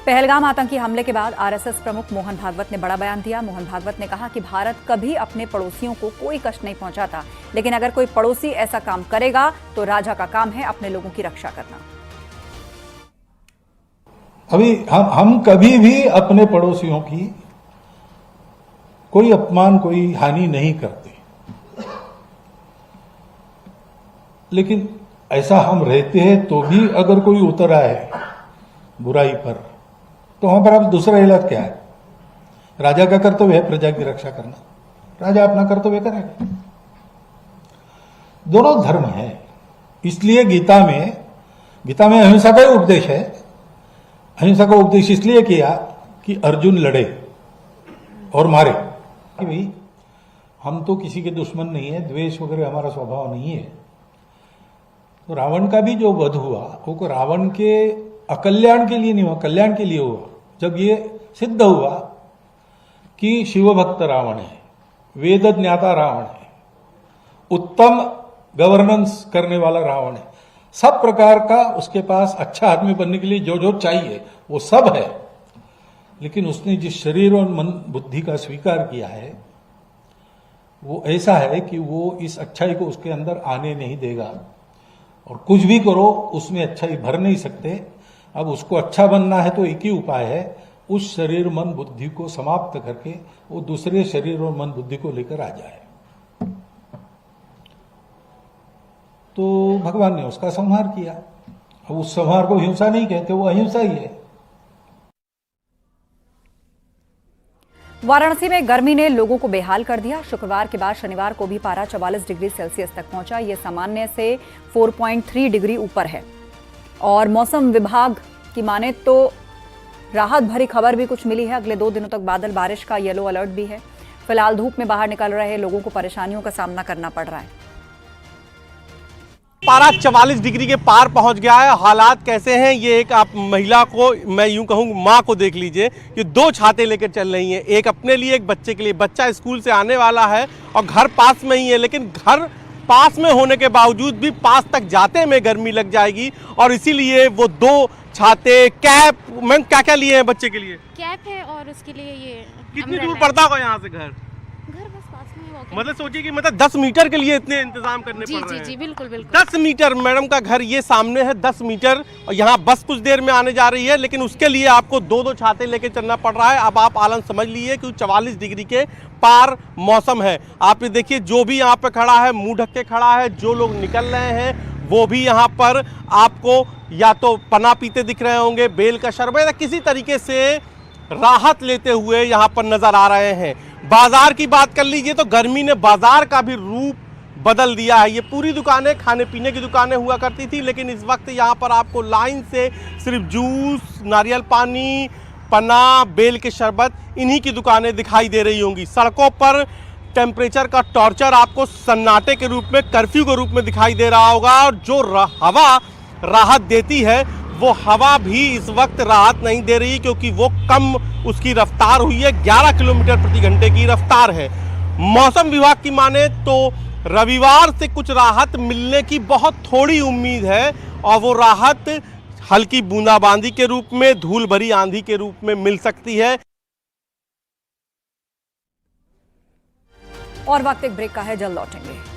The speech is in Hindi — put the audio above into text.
पहलगाम आतंकी हमले के बाद आरएसएस प्रमुख मोहन भागवत ने बड़ा बयान दिया। मोहन भागवत ने कहा कि भारत कभी अपने पड़ोसियों को कोई कष्ट नहीं पहुंचाता, लेकिन अगर कोई पड़ोसी ऐसा काम करेगा तो राजा का काम है अपने लोगों की रक्षा करना। अभी हम कभी भी अपने पड़ोसियों की कोई अपमान, कोई हानि नहीं करते, लेकिन ऐसा हम रहते हैं तो भी अगर कोई उतर आए बुराई पर तो वहां पर अब दूसरा इलाज क्या है? राजा का कर्तव्य है प्रजा की रक्षा करना, राजा अपना कर्तव्य करेगा। दोनों धर्म है, इसलिए गीता में अहिंसा का ही उपदेश है। अहिंसा का उपदेश इसलिए किया कि अर्जुन लड़े और मारे कि भाई हम तो किसी के दुश्मन नहीं है, द्वेष वगैरह हमारा स्वभाव नहीं है। तो रावण का भी जो वध हुआ वो रावण के अकल्याण के लिए नहीं हुआ, कल्याण के लिए हुआ। जब ये सिद्ध हुआ कि शिवभक्त रावण है, वेद ज्ञाता रावण है, उत्तम गवर्नेंस करने वाला रावण है, सब प्रकार का उसके पास अच्छा आदमी बनने के लिए जो जो चाहिए वो सब है, लेकिन उसने जिस शरीर और मन बुद्धि का स्वीकार किया है वो ऐसा है कि वो इस अच्छाई को उसके अंदर आने नहीं देगा, और कुछ भी करो उसमें अच्छाई भर नहीं सकते। अब उसको अच्छा बनना है तो एक ही उपाय है, उस शरीर मन बुद्धि को समाप्त करके वो दूसरे शरीर और मन बुद्धि को लेकर आ जाए। तो भगवान ने उसका संहार किया। अब उस संहार को हिंसा नहीं कहते, वो अहिंसा ही है। वाराणसी में गर्मी ने लोगों को बेहाल कर दिया। शुक्रवार के बाद शनिवार को भी पारा 44 डिग्री सेल्सियस तक पहुंचा। यह सामान्य से 4.3 डिग्री ऊपर है। और मौसम विभाग की माने तो राहत भरी खबर भी कुछ मिली है। अगले 2 दिनों तक बादल बारिश का येलो अलर्ट भी है। फिलहाल धूप में बाहर निकल रहे लोगों को परेशानियों का सामना करना पड़ रहा है। पारा 44 डिग्री के पार पहुंच गया है। हालात कैसे हैं ये एक आप महिला को, मैं यूं कहूं मां को देख लीजिए, ये 2 छाते लेकर चल रही हैं, एक अपने लिए एक बच्चे के लिए। बच्चा स्कूल से आने वाला है और घर पास में ही है, लेकिन घर पास में होने के बावजूद भी पास तक जाते में गर्मी लग जाएगी, और इसीलिए वो 2 छाते, कैप, मैम क्या क्या लिए हैं बच्चे के लिए? कैप है और उसके लिए ये कितनी दूर पड़ता होगा यहाँ से घर? बस पास में ही। मतलब सोचिए कि 10 मीटर के लिए इतने इंतजाम करने पड़ रहे हैं। जी बिल्कुल बिल्कुल। 10 मीटर, मैडम का घर ये सामने है, 10 मीटर, और यहाँ बस कुछ देर में आने जा रही है, लेकिन उसके लिए आपको 2-2 छाते लेके चलना पड़ रहा है। अब आप आलन समझ लीजिए कि 44 डिग्री के पार मौसम है। आप ये देखिए, जो भी यहाँ पे खड़ा है मुंह ढक के खड़ा है, जो लोग निकल रहे हैं वो भी यहाँ पर आपको या तो पना पीते दिख रहे होंगे, बेल का शरबत, या किसी तरीके से राहत लेते हुए यहाँ पर नजर आ रहे हैं। बाजार की बात कर लीजिए तो गर्मी ने बाजार का भी रूप बदल दिया है। ये पूरी दुकानें खाने पीने की दुकानें हुआ करती थी, लेकिन इस वक्त यहाँ पर आपको लाइन से सिर्फ जूस, नारियल पानी, पन्ना, बेल के शरबत, इन्हीं की दुकानें दिखाई दे रही होंगी। सड़कों पर टेम्परेचर का टॉर्चर आपको सन्नाटे के रूप में, कर्फ्यू के रूप में दिखाई दे रहा होगा, और जो हवा राहत देती है वो हवा भी इस वक्त राहत नहीं दे रही, क्योंकि वो कम उसकी रफ्तार हुई है, 11 किलोमीटर प्रति घंटे की रफ्तार है। मौसम विभाग की माने तो रविवार से कुछ राहत मिलने की बहुत थोड़ी उम्मीद है, और वो राहत हल्की बूंदाबांदी के रूप में, धूल भरी आंधी के रूप में मिल सकती है। और वक्त एक ब्रेक का है, जल्द लौटेंगे।